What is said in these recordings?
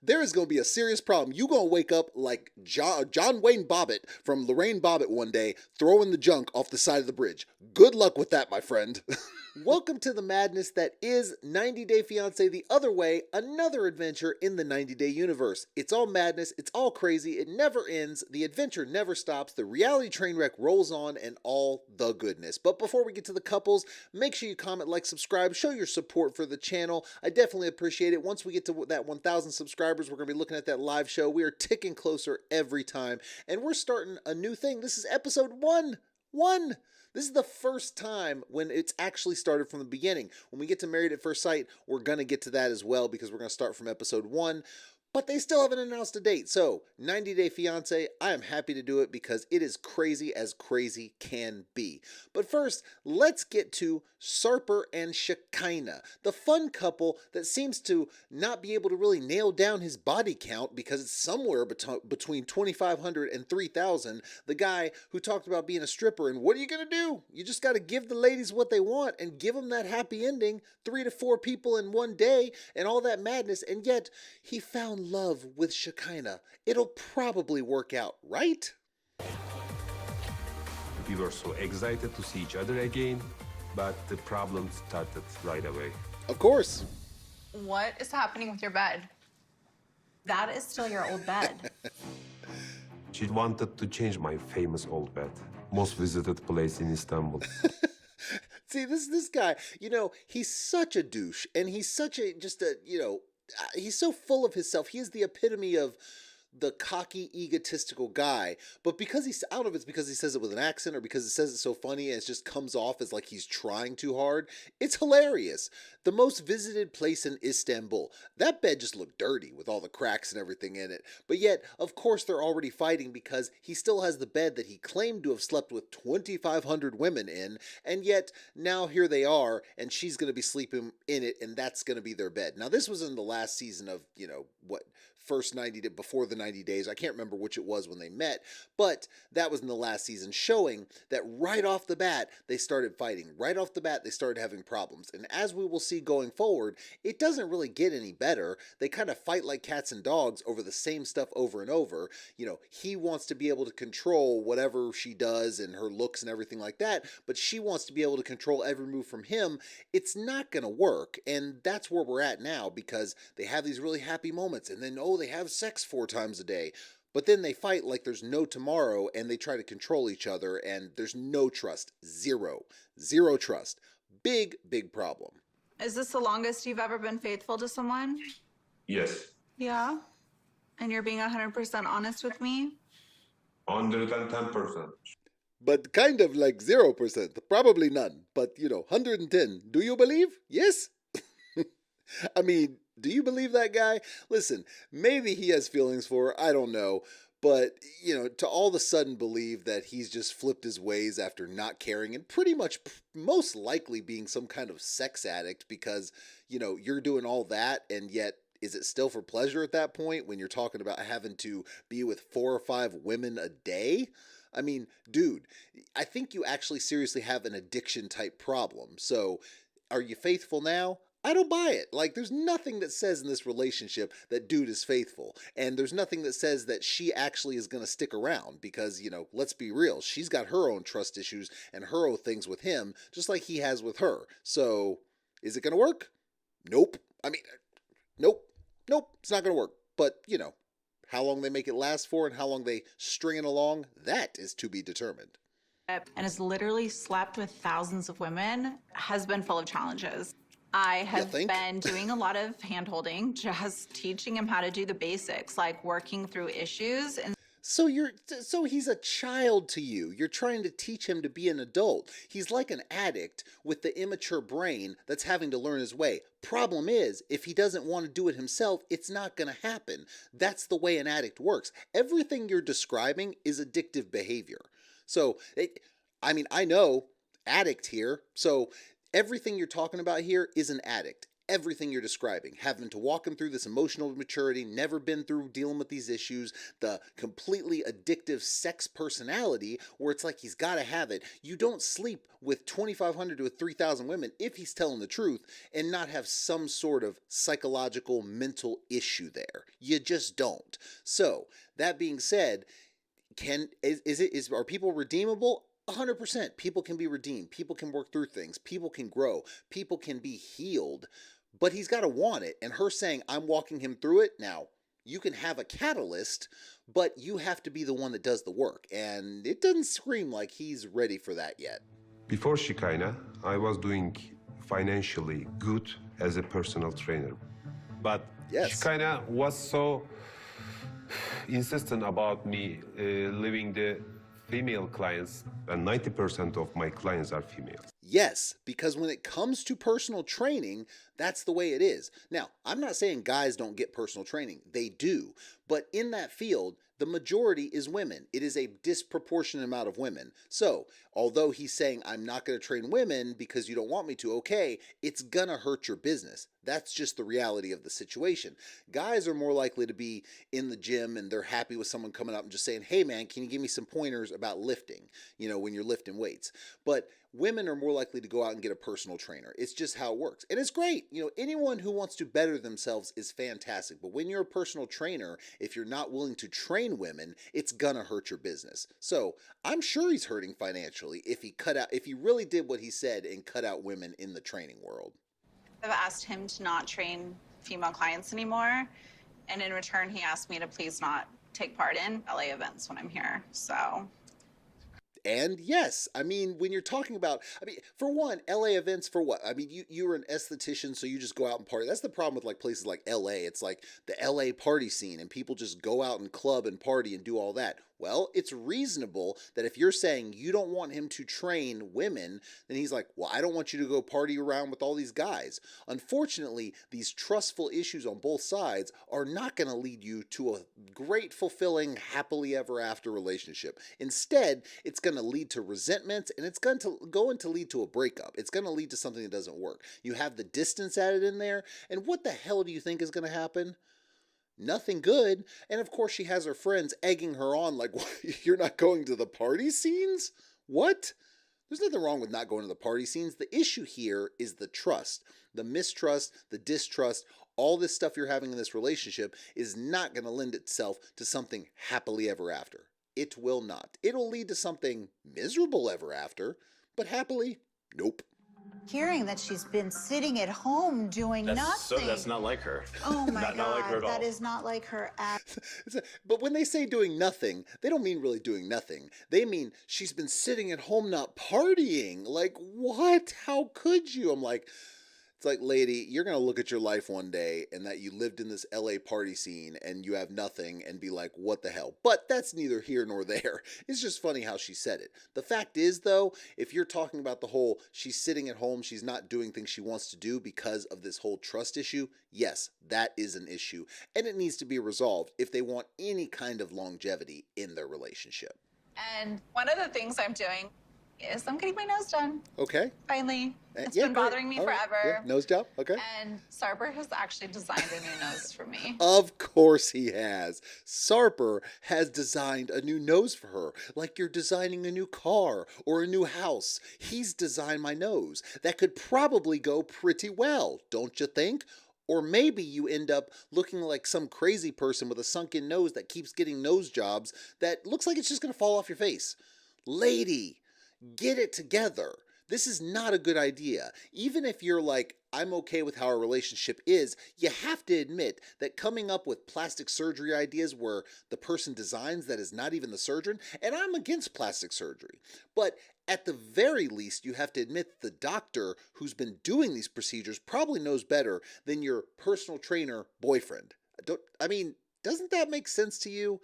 there is going to be a serious problem. You're going to wake up like John Wayne Bobbitt from Lorraine Bobbitt one day, throwing the junk off the side of the bridge. Good luck with that, my friend. Welcome to the madness that is 90 Day Fiance The Other Way, another adventure in the 90 Day universe. It's all madness, it's all crazy, it never ends, the adventure never stops, the reality train wreck rolls on, and all the goodness. But before we get to the couples, make sure you comment, like, subscribe, show your support for the channel. I definitely appreciate it. Once we get to that 1,000 subscribers, we're going to be looking at that live show. We are ticking closer every time, and we're starting a new thing. This is episode 1. This is the first time when it's actually started from the beginning. When we get to Married at First Sight, we're going to get to that as well because we're going to start from episode 1. But they still haven't announced a date. So, 90 Day Fiance, I am happy to do it because it is crazy as crazy can be. But first, let's get to Sarper and Shekinah, the fun couple that seems to not be able to really nail down his body count because it's somewhere between 2,500 and 3,000. The guy who talked about being a stripper, and what are you going to do? You just got to give the ladies what they want and give them that happy ending, 3 to 4 people in one day and all that madness, and yet he found love with Shekinah. It'll probably work out, right? We were so excited to see each other again, but the problem started right away. Of course. What is happening with your bed? That is still your old bed. She wanted to change my famous old bed, most visited place in Istanbul. See, this guy, he's such a douche, and he's such he's so full of himself. He is the epitome of the cocky, egotistical guy. But because I don't know if it's because he says it with an accent or because he says it so funny and it just comes off as like he's trying too hard. It's hilarious. The most visited place in Istanbul. That bed just looked dirty with all the cracks and everything in it. But yet, of course, they're already fighting because he still has the bed that he claimed to have slept with 2,500 women in. And yet, now here they are, and she's going to be sleeping in it, and that's going to be their bed. Now, this was in the last season of, first 90 days, before the 90 days. I can't remember which it was when they met, but that was in the last season, showing that right off the bat, they started fighting. Right off the bat, they started having problems. And as we will see going forward, it doesn't really get any better. They kind of fight like cats and dogs over the same stuff over and over. He wants to be able to control whatever she does and her looks and everything like that, but she wants to be able to control every move from him. It's not going to work, and that's where we're at now because they have these really happy moments, and then, they have sex 4 times a day. But then they fight like there's no tomorrow, and they try to control each other, and there's no trust. Zero trust. Big problem. Is this the longest you've ever been faithful to someone? Yes, Yeah. And you're being 100% honest with me? 110%. But kind of like 0%. Probably none. But, 110. Do you believe? Yes? I mean, do you believe that guy? Listen, maybe he has feelings for her. I don't know. But, to all of a sudden believe that he's just flipped his ways after not caring and pretty much most likely being some kind of sex addict because, you're doing all that, and yet is it still for pleasure at that point when you're talking about having to be with 4 or 5 women a day? I mean, dude, I think you actually seriously have an addiction type problem. So, are you faithful now? I don't buy it. Like, there's nothing that says in this relationship that dude is faithful. And there's nothing that says that she actually is going to stick around because, let's be real. She's got her own trust issues and her own things with him, just like he has with her. So, is it going to work? Nope. I mean, nope. It's not going to work. But, how long they make it last for and how long they string it along, that is to be determined. And has literally slept with thousands of women, has been full of challenges. I have been doing a lot of hand-holding, just teaching him how to do the basics, like working through issues. And so he's a child to you. You're trying to teach him to be an adult. He's like an addict with the immature brain that's having to learn his way. Problem is, if he doesn't want to do it himself, it's not going to happen. That's the way an addict works. Everything you're describing is addictive behavior. So, I know addict here. So everything you're talking about here is an addict. everything you're describing, having to walk him through this emotional maturity, never been through dealing with these issues, the completely addictive sex personality where it's like he's got to have it. You don't sleep with 2,500 to 3,000 women if he's telling the truth and not have some sort of psychological mental issue there. You just don't. So, that being said, are people redeemable? 100%. People can be redeemed. People can work through things. People can grow. People can be healed. But he's got to want it. And her saying, I'm walking him through it. Now, you can have a catalyst, but you have to be the one that does the work. And it doesn't scream like he's ready for that yet. Before Shekinah, I was doing financially good as a personal trainer. But Yes. Shekinah was so insistent about me leaving the female clients, and 90% of my clients are females. Yes, because when it comes to personal training, that's the way it is. Now, I'm not saying guys don't get personal training. They do. But in that field, the majority is women. It is a disproportionate amount of women. So, although he's saying, I'm not going to train women because you don't want me to, okay, it's going to hurt your business. That's just the reality of the situation. Guys are more likely to be in the gym and they're happy with someone coming up and just saying, hey man, can you give me some pointers about lifting, when you're lifting weights. But women are more likely to go out and get a personal trainer. It's just how it works. And it's great. Anyone who wants to better themselves is fantastic. But when you're a personal trainer, if you're not willing to train women, it's gonna hurt your business. So I'm sure he's hurting financially if he really did what he said and cut out women in the training world. I've asked him to not train female clients anymore. And in return, he asked me to please not take part in LA events when I'm here. So. And yes, when you're talking about, for one, LA events for what? You're an esthetician, so you just go out and party. That's the problem with like places like LA. It's like the LA party scene and people just go out and club and party and do all that. Well, it's reasonable that if you're saying you don't want him to train women, then he's like, well, I don't want you to go party around with all these guys. Unfortunately, these trustful issues on both sides are not going to lead you to a great, fulfilling, happily ever after relationship. Instead, it's going to lead to resentment and it's going to lead to a breakup. It's going to lead to something that doesn't work. You have the distance added in there, and what the hell do you think is going to happen? Nothing good. And of course she has her friends egging her on like, what, you're not going to the party scenes? What? There's nothing wrong with not going to the party scenes. The issue here is the trust, the mistrust, the distrust. All this stuff you're having in this relationship is not going to lend itself to something happily ever after. It will not. It'll lead to something miserable ever after, but happily, nope. Hearing that she's been sitting at home doing nothing. That's not like her. Oh my God, not like her at all. that is not like her at But when they say doing nothing, they don't mean really doing nothing. They mean she's been sitting at home not partying. Like, what? How could you? It's like, lady, you're going to look at your life one day and that you lived in this LA party scene and you have nothing and be like, what the hell? But that's neither here nor there. It's just funny how she said it. The fact is, though, if you're talking about the whole she's sitting at home, she's not doing things she wants to do because of this whole trust issue, yes, that is an issue. And it needs to be resolved if they want any kind of longevity in their relationship. And one of the things I'm doing is I'm getting my nose done. Okay. Finally. It's Yeah, been great. bothering me All right. forever. Yeah. Nose job? Okay. And Sarper has actually designed a new nose for me. Of course he has. Sarper has designed a new nose for her, like you're designing a new car or a new house. He's designed my nose. That could probably go pretty well, don't you think? Or maybe you end up looking like some crazy person with a sunken nose that keeps getting nose jobs that looks like it's just going to fall off your face. Lady, get it together. This is not a good idea. Even if you're like, I'm okay with how our relationship is, you have to admit that coming up with plastic surgery ideas where the person designs that is not even the surgeon, and I'm against plastic surgery, but at the very least, you have to admit the doctor who's been doing these procedures probably knows better than your personal trainer boyfriend. Doesn't that make sense to you?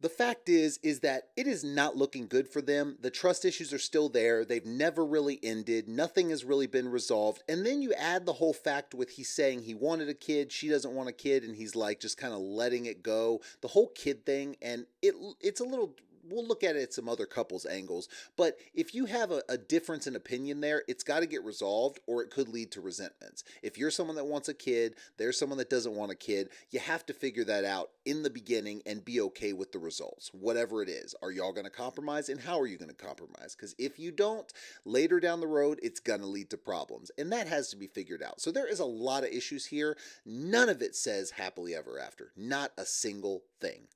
The fact is that it is not looking good for them. The trust issues are still there. They've never really ended. Nothing has really been resolved. And then you add the whole fact with he's saying he wanted a kid, she doesn't want a kid, and he's like just kind of letting it go. The whole kid thing, and it's a little we'll look at it at some other couples angles. But if you have a difference in opinion there, it's got to get resolved, or it could lead to resentments. If you're someone that wants a kid, there's someone that doesn't want a kid, you have to figure that out in the beginning and be okay with the results, whatever it is. Are y'all going to compromise, and how are you going to compromise? Because if you don't, later down the road, it's going to lead to problems, and that has to be figured out. So there is a lot of issues here. None of it says happily ever after. Not a single thing.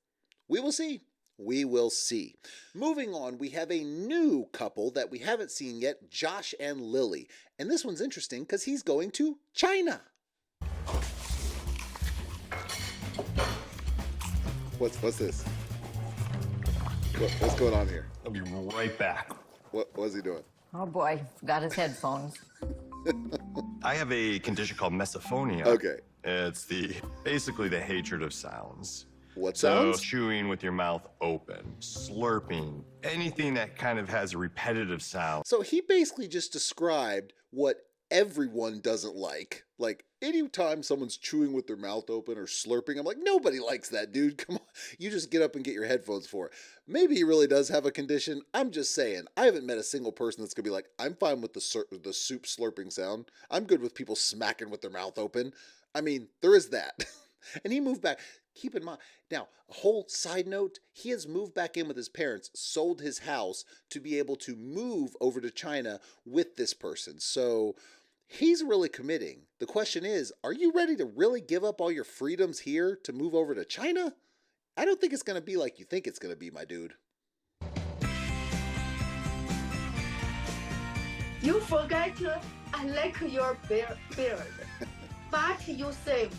We will see. We will see. Moving on, we have a new couple that we haven't seen yet, Josh and Lily. And this one's interesting because he's going to China. What's this? What's going on here? I'll be right back. What's he doing? Oh boy, forgot his headphones. I have a condition called misophonia. Okay. It's basically the hatred of sounds. What sounds? So chewing with your mouth open, slurping, anything that kind of has a repetitive sound. So he basically just described what everyone doesn't like. Like, anytime someone's chewing with their mouth open or slurping, I'm like, nobody likes that, dude. Come on. You just get up and get your headphones for it. Maybe he really does have a condition. I'm just saying. I haven't met a single person that's going to be like, I'm fine with the soup slurping sound. I'm good with people smacking with their mouth open. I mean, there is that. And he moved back. Keep in mind, now, a whole side note, he has moved back in with his parents, sold his house to be able to move over to China with this person. So he's really committing. The question is, are you ready to really give up all your freedoms here to move over to China? I don't think it's going to be like you think it's going to be, my dude. You forget I like your beard, but you say,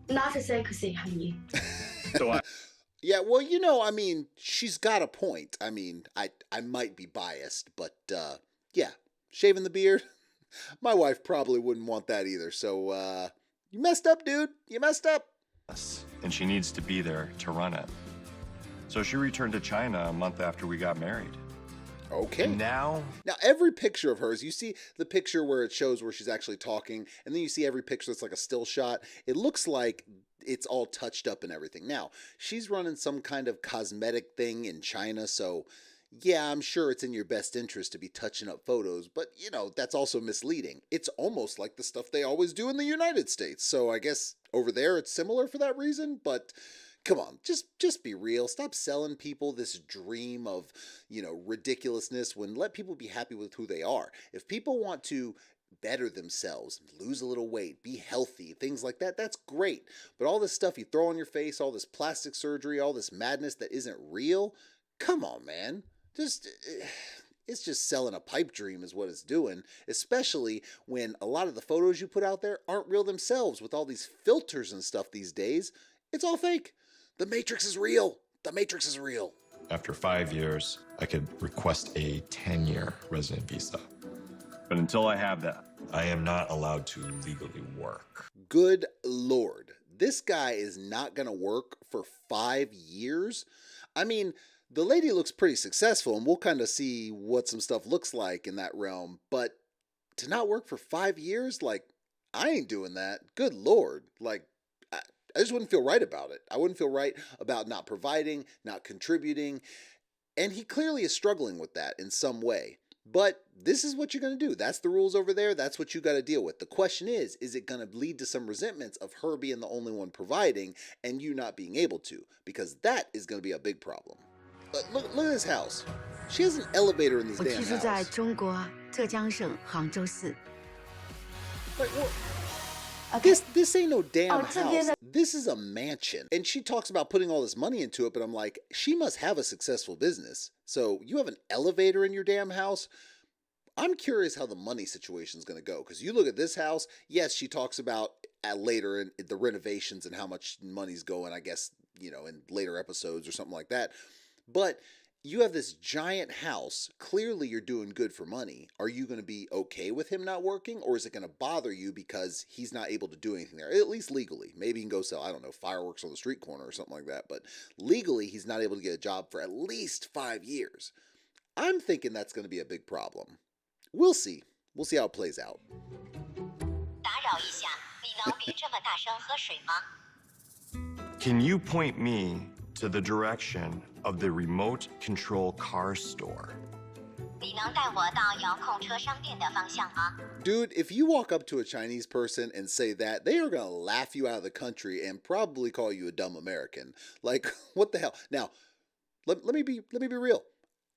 not sexy, honey. Yeah, well, you know, I mean, she's got a point. I mean, I might be biased, but yeah, shaving the beard, my wife probably wouldn't want that either. So you messed up, dude. You messed up. And she needs to be there to run it. So she returned to China a month after we got married. Okay. And now every picture of hers, you see the picture where it shows where she's actually talking, and then you see every picture that's like a still shot. It looks like it's all touched up and everything. Now, she's running some kind of cosmetic thing in China, so yeah, I'm sure it's in your best interest to be touching up photos, but you know, that's also misleading. It's almost like the stuff they always do in the United States. So I guess over there it's similar for that reason, but come on, just be real. Stop selling people this dream of, you know, ridiculousness when let people be happy with who they are. If people want to better themselves, lose a little weight, be healthy, things like that, that's great. But all this stuff you throw on your face, all this plastic surgery, all this madness that isn't real, come on, man. It's just selling a pipe dream is what it's doing, especially when a lot of the photos you put out there aren't real themselves with all these filters and stuff these days. It's all fake. The Matrix is real. The Matrix is real. after 5 years, I could request a 10-year resident visa. But until I have that, I am not allowed to legally work. Good Lord. This guy is not going to work for 5 years? I mean, the lady looks pretty successful, and we'll kind of see what some stuff looks like in that realm. But to not work for 5 years, like, I ain't doing that. Good Lord. Like, I just wouldn't feel right about it. I wouldn't feel right about not providing, not contributing. And he clearly is struggling with that in some way. But this is what you're going to do. That's the rules over there. That's what you got to deal with. The question is it going to lead to some resentments of her being the only one providing and you not being able to? Because that is going to be a big problem. Look at this house. She has an elevator in this damn house. 在中国浙江省杭州市。 Like, what? This ain't no damn house. This is a mansion. And she talks about putting all this money into it, but I'm like, she must have a successful business. So you have an elevator in your damn house? I'm curious how the money situation is going to go. Because you look at this house, yes, she talks about later in the renovations and how much money's going, I guess, you know, in later episodes or something like that. But you have this giant house. Clearly, you're doing good for money. Are you going to be okay with him not working? Or is it going to bother you because he's not able to do anything there? At least legally. Maybe he can go sell, I don't know, fireworks on the street corner or something like that. But legally, he's not able to get a job for at least 5 years. I'm thinking that's going to be a big problem. We'll see. We'll see how it plays out. 打扰一下，你能别这么大声喝水吗？ Can you point me to the direction of the remote control car store. 你能带我到遥控车商店的方向吗？ Dude, if you walk up to a Chinese person and say that, they are going to laugh you out of the country and probably call you a dumb American. Like, what the hell? Now, let me be real.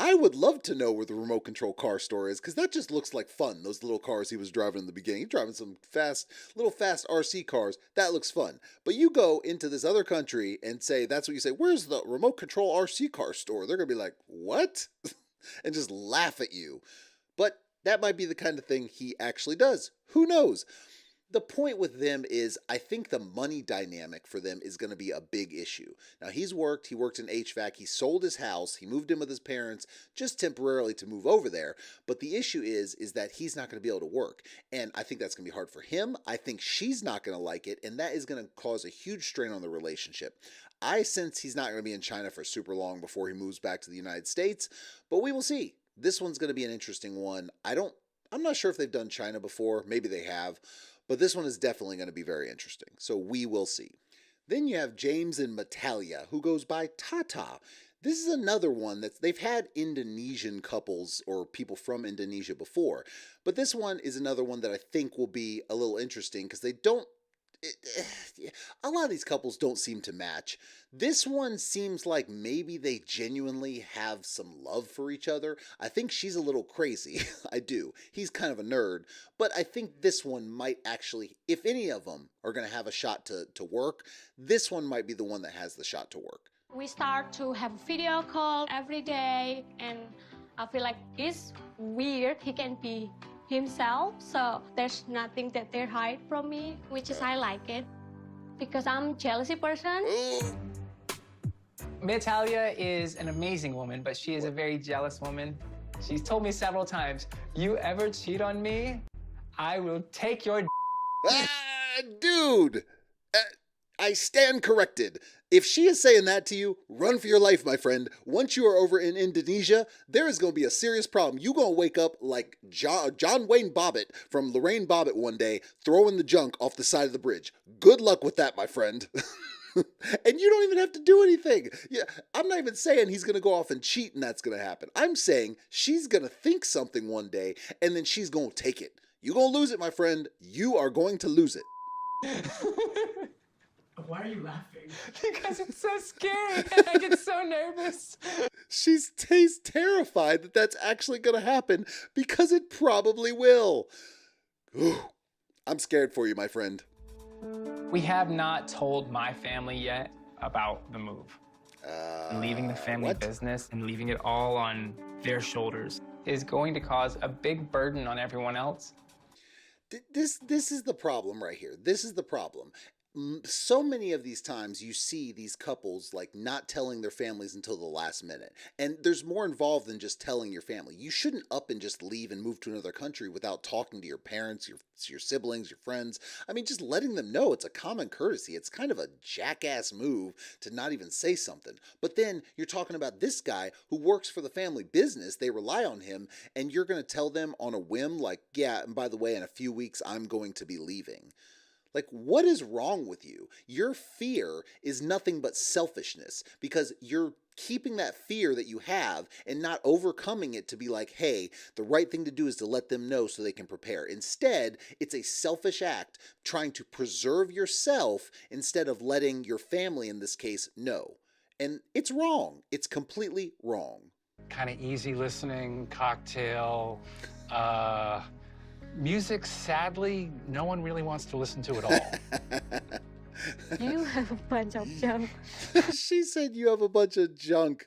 I would love to know where the remote control car store is, because that just looks like fun. Those little cars he was driving in the beginning. He's driving some fast RC cars. That looks fun. But you go into this other country and say, that's what you say, where's the remote control RC car store? They're going to be like, what? And just laugh at you. But that might be the kind of thing he actually does. Who knows? The point with them is, I think the money dynamic for them is going to be a big issue. Now, he worked in HVAC, he sold his house, he moved in with his parents just temporarily to move over there. But the issue is that he's not going to be able to work. And I think that's going to be hard for him. I think she's not going to like it. And that is going to cause a huge strain on the relationship. I sense he's not going to be in China for super long before he moves back to the United States, but we will see. This one's going to be an interesting one. I'm not sure if they've done China before. Maybe they have, but this one is definitely going to be very interesting. So we will see. Then you have James and Matalia, who goes by Tata. This is another one they've had Indonesian couples or people from Indonesia before, but this one is another one that I think will be a little interesting because a lot of these couples don't seem to match. This one seems like maybe they genuinely have some love for each other. I think she's a little crazy. I do. He's kind of a nerd. But I think this one might actually, if any of them are going to have a shot to work, this one might be the one that has the shot to work. We start to have video call every day, and I feel like it's weird. He can be himself, so there's nothing that they hide from me, which is I like it because I'm a jealousy person. Matalia is an amazing woman, but she is a very jealous woman. She's told me several times, you ever cheat on me, I will take your dude, I stand corrected. If she is saying that to you, run for your life, my friend. Once you are over in Indonesia, there is going to be a serious problem. You're going to wake up like John Wayne Bobbitt from Lorraine Bobbitt one day, throwing the junk off the side of the bridge. Good luck with that, my friend. And you don't even have to do anything. Yeah, I'm not even saying he's going to go off and cheat and that's going to happen. I'm saying she's going to think something one day and then she's going to take it. You're going to lose it, my friend. You are going to lose it. Why are you laughing? Because it's so scary and I get so nervous. She's terrified that that's actually going to happen because it probably will. I'm scared for you, my friend. We have not told my family yet about the move. And leaving the family business and leaving it all on their shoulders is going to cause a big burden on everyone else. This is the problem right here. This is the problem. So many of these times you see these couples like not telling their families until the last minute. And there's more involved than just telling your family. You shouldn't up and just leave and move to another country without talking to your parents, your siblings, your friends. I mean, just letting them know. It's a common courtesy. It's kind of a jackass move to not even say something. But then you're talking about this guy who works for the family business. They rely on him, and you're going to tell them on a whim like, yeah, and by the way, in a few weeks, I'm going to be leaving. Like, what is wrong with you? Your fear is nothing but selfishness because you're keeping that fear that you have and not overcoming it to be like, hey, the right thing to do is to let them know so they can prepare. Instead, it's a selfish act trying to preserve yourself instead of letting your family, in this case, know. And it's wrong. It's completely wrong. Kind of easy listening, cocktail, music, sadly, no one really wants to listen to at all. You have a bunch of junk. She said you have a bunch of junk.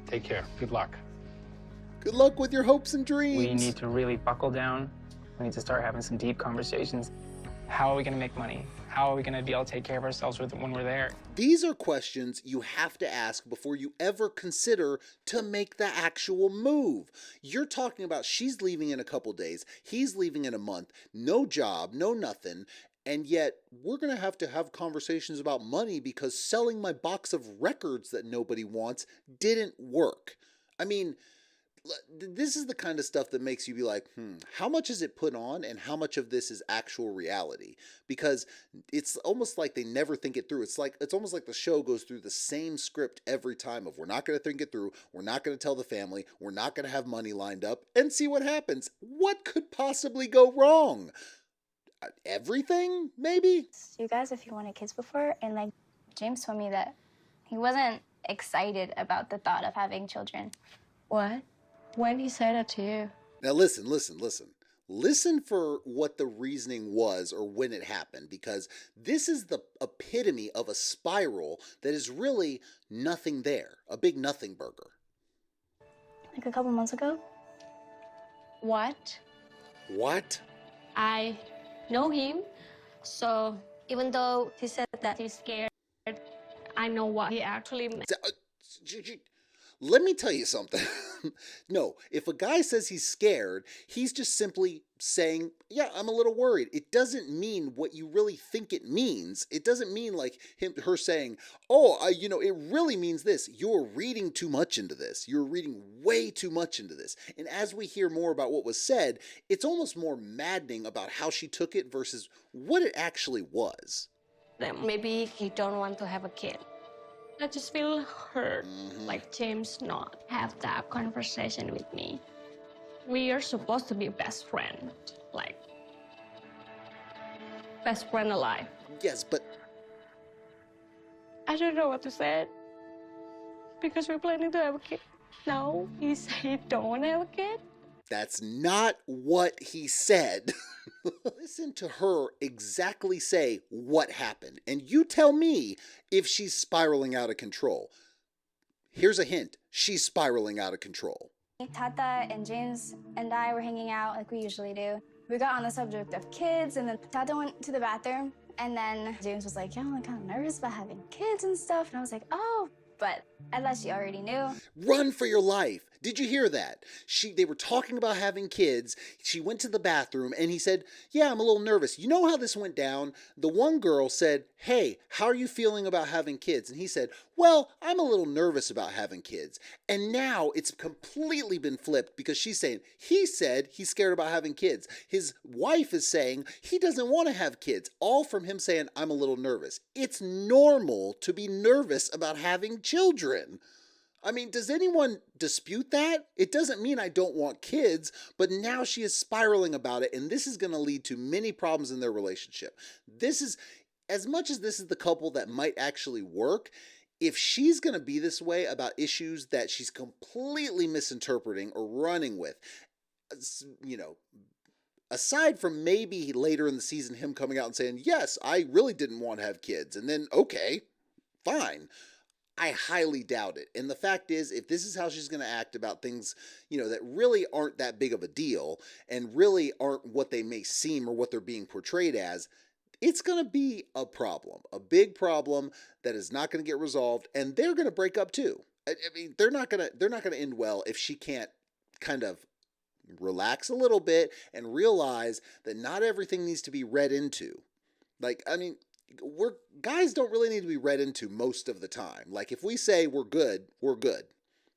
Take care. Good luck. Good luck with your hopes and dreams. We need to really buckle down. We need to start having some deep conversations. How are we going to make money? How are we going to be able to take care of ourselves when we're there? These are questions you have to ask before you ever consider to make the actual move. You're talking about she's leaving in a couple days, he's leaving in a month, no job, no nothing, and yet we're going to have conversations about money because selling my box of records that nobody wants didn't work. I mean, This is the kind of stuff that makes you be like, how much is it put on and how much of this is actual reality? Because it's almost like they never think it through. It's almost like the show goes through the same script every time of, we're not going to think it through. We're not going to tell the family. We're not going to have money lined up and see what happens. What could possibly go wrong? Everything, maybe? You guys, if you wanted kids before, and like James told me that he wasn't excited about the thought of having children. What? When he said that to you? Now listen. Listen for what the reasoning was or when it happened, because this is the epitome of a spiral that is really nothing there. A big nothing burger. Like a couple months ago. What? What? I know him, so even though he said that he's scared, I know what he actually meant. Let me tell you something. No, if a guy says he's scared, he's just simply saying, yeah, I'm a little worried. It doesn't mean what you really think it means. It doesn't mean like her saying, it really means this. You're reading too much into this. You're reading way too much into this. And as we hear more about what was said, it's almost more maddening about how she took it versus what it actually was. That maybe he don't want to have a kid. I just feel hurt, like James not have that conversation with me. We are supposed to be best friend, like best friend alive. Yes, but I don't know what to say because we're planning to have a kid. No, he said he don't want to have a kid. That's not what he said. Listen to her exactly say what happened, and you tell me if she's spiraling out of control. Here's a hint. She's spiraling out of control. Tata and James and I were hanging out like we usually do. We got on the subject of kids, and then Tata went to the bathroom, and then James was like, yeah, I'm kind of nervous about having kids and stuff. And I was like, oh, but I thought she already knew. Run for your life. Did you hear that? They were talking about having kids. She went to the bathroom and he said, yeah, I'm a little nervous. You know how this went down? The one girl said, hey, how are you feeling about having kids? And he said, well, I'm a little nervous about having kids. And now it's completely been flipped because she's saying, he said he's scared about having kids. His wife is saying he doesn't want to have kids. All from him saying, I'm a little nervous. It's normal to be nervous about having children. I mean, does anyone dispute that? It doesn't mean I don't want kids, but now she is spiraling about it, and this is going to lead to many problems in their relationship. This is, as much as this is the couple that might actually work, if she's going to be this way about issues that she's completely misinterpreting or running with, aside from maybe later in the season him coming out and saying, yes, I really didn't want to have kids, and then, okay, fine. I highly doubt it. And the fact is, if this is how she's going to act about things, that really aren't that big of a deal and really aren't what they may seem or what they're being portrayed as, it's going to be a problem, a big problem that is not going to get resolved, and they're going to break up too. I mean, they're not going to end well if she can't kind of relax a little bit and realize that not everything needs to be read into. Guys don't really need to be read into most of the time. Like, if we say we're good, we're good.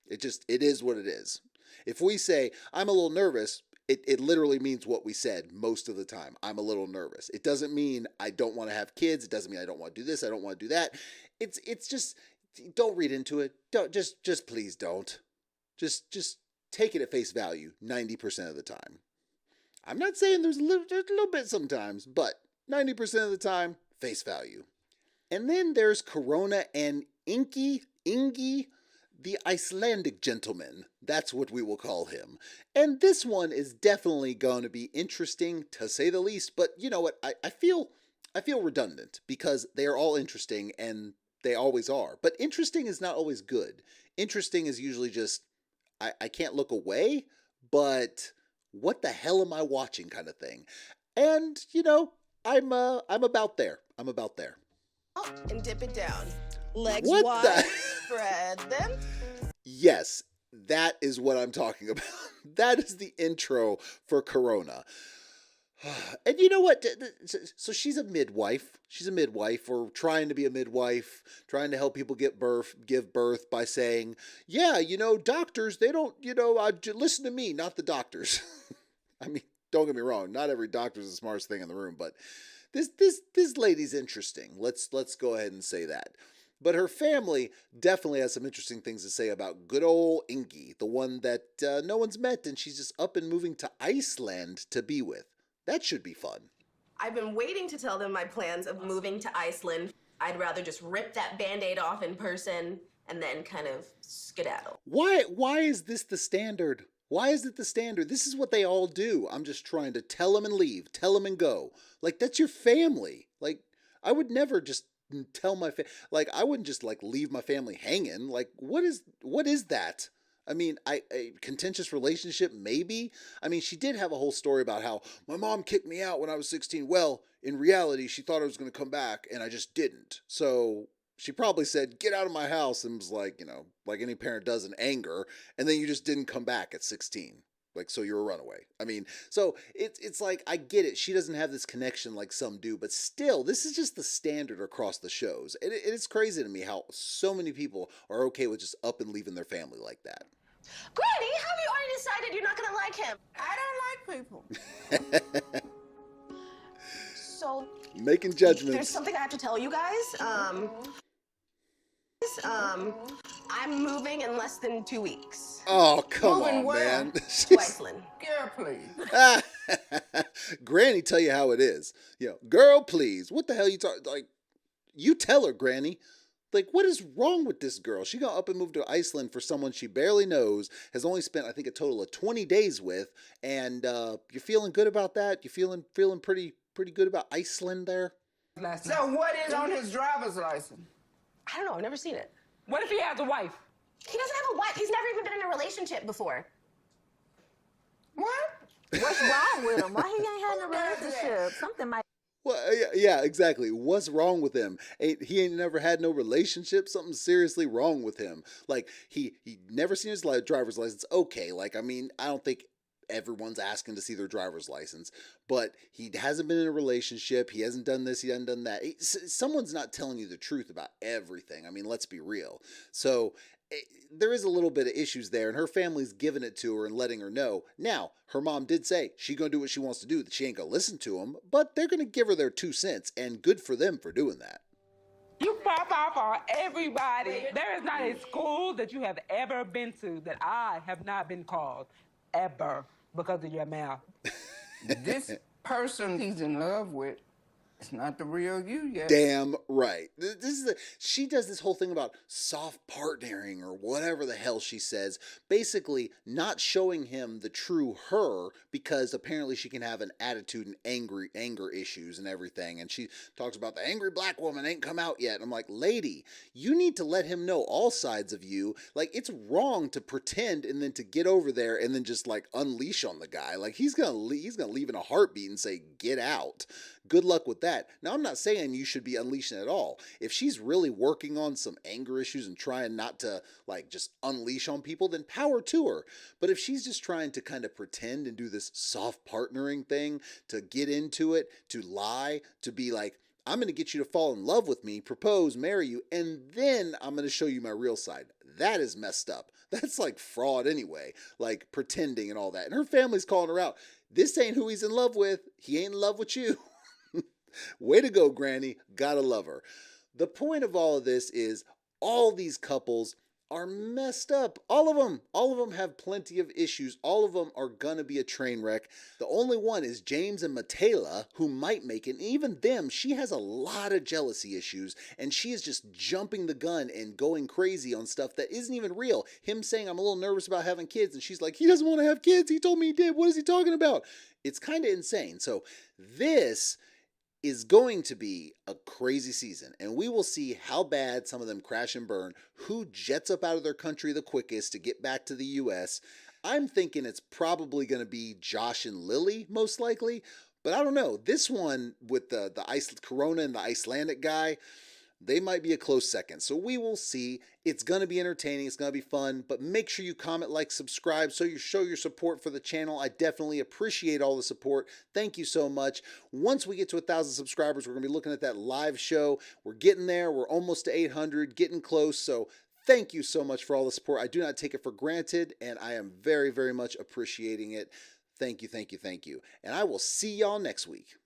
It is what it is. If we say I'm a little nervous, it literally means what we said most of the time. I'm a little nervous. It doesn't mean I don't want to have kids. It doesn't mean I don't want to do this. I don't want to do that. It's just, don't read into it. Don't just please don't. Just take it at face value 90% of the time. I'm not saying there's a little bit sometimes, but 90% of the time, face value. And then there's Corona and Ingi, the Icelandic gentleman. That's what we will call him. And this one is definitely going to be interesting, to say the least. But you know what? I feel redundant because they are all interesting, and they always are. But interesting is not always good. Interesting is usually just, I can't look away, but what the hell am I watching kind of thing. And, I'm about there. And dip it down. Legs what wide, spread them. Yes, that is what I'm talking about. That is the intro for Corona. And you know what? So she's a midwife. She's a midwife, or trying to be a midwife, trying to help people give birth by saying, "Yeah, doctors, they don't, listen to me, not the doctors." I mean, don't get me wrong. Not every doctor is the smartest thing in the room, but this lady's interesting. Let's go ahead and say that. But her family definitely has some interesting things to say about good old Ingi, the one that no one's met, and she's just up and moving to Iceland to be with. That should be fun. I've been waiting to tell them my plans of moving to Iceland. I'd rather just rip that Band-Aid off in person and then kind of skedaddle. Why is this the standard? Why is it the standard? This is what they all do. I'm just trying to tell them and leave, tell them and go. Like, that's your family. Like, I would never just tell my I wouldn't just leave my family hanging. Like, what is that? I mean, a contentious relationship, maybe. I mean, she did have a whole story about how my mom kicked me out when I was 16. Well, in reality, she thought I was going to come back, and I just didn't. So she probably said, "Get out of my house," and was like any parent does in anger, and then you just didn't come back at 16. So you're a runaway. I mean, so it's like, I get it. She doesn't have this connection like some do, but still, this is just the standard across the shows. It is crazy to me how so many people are okay with just up and leaving their family like that. Granny, have you already decided you're not going to like him? I don't like people. So, making judgments. There's something I have to tell you guys. I'm moving in less than 2 weeks. Oh, come on, man. To Iceland. Girl, please. Granny tell you how it is. Girl, please. What the hell you talking? You tell her, Granny. What is wrong with this girl? She got up and moved to Iceland for someone she barely knows, has only spent, I think, a total of 20 days with, and you're feeling good about that? You feeling pretty good about Iceland there? So what is on his driver's license? I don't know. I've never seen it. What if he has a wife? He doesn't have a wife. He's never even been in a relationship before. What? What's wrong with him? Why he ain't had no relationship? Something might. Well, yeah, exactly. What's wrong with him? He ain't never had no relationship. Something seriously wrong with him. He never seen his driver's license. Okay, I mean, I don't think everyone's asking to see their driver's license, but he hasn't been in a relationship. He hasn't done this. He hasn't done that. Someone's not telling you the truth about everything. I mean, let's be real. So there is a little bit of issues there, and her family's giving it to her and letting her know. Now, her mom did say she's going to do what she wants to do, that she ain't going to listen to him, but they're going to give her their 2 cents, and good for them for doing that. You pop off on everybody. There is not a school that you have ever been to that I have not been called, ever, because of your mouth. This person he's in love with, it's not the real you yet. Damn right. She does this whole thing about soft partnering or whatever the hell she says, basically not showing him the true her, because apparently she can have an attitude and anger issues and everything. And she talks about the angry black woman ain't come out yet. And I'm like, lady, you need to let him know all sides of you. It's wrong to pretend and then to get over there and then just unleash on the guy. He's gonna leave in a heartbeat and say, get out. Good luck with that. Now, I'm not saying you should be unleashing at all. If she's really working on some anger issues and trying not to just unleash on people, then power to her. But if she's just trying to kind of pretend and do this soft partnering thing, to get into it, to lie, to be like, I'm going to get you to fall in love with me, propose, marry you, and then I'm going to show you my real side. That is messed up. That's fraud anyway, pretending and all that. And her family's calling her out. This ain't who he's in love with. He ain't in love with you. Way to go, Granny. Gotta love her. The point of all of this is all these couples are messed up. All of them have plenty of issues. All of them are gonna be a train wreck. The only one is James and Matela, who might make it. And even them, she has a lot of jealousy issues, and she is just jumping the gun and going crazy on stuff that isn't even real. Him saying, I'm a little nervous about having kids, and she's like, he doesn't want to have kids. He told me he did. What is he talking about? It's kind of insane. So this is going to be a crazy season, and we will see how bad some of them crash and burn, who jets up out of their country the quickest to get back to the US. I'm thinking it's probably going to be Josh and Lily, most likely, but I don't know. This one with the Corona and the Icelandic guy, they might be a close second. So we will see. It's going to be entertaining. It's going to be fun. But make sure you comment, like, subscribe so you show your support for the channel. I definitely appreciate all the support. Thank you so much. Once we get to 1,000 subscribers, we're going to be looking at that live show. We're getting there. We're almost to 800, getting close. So thank you so much for all the support. I do not take it for granted, and I am very, very much appreciating it. Thank you, thank you, thank you. And I will see y'all next week.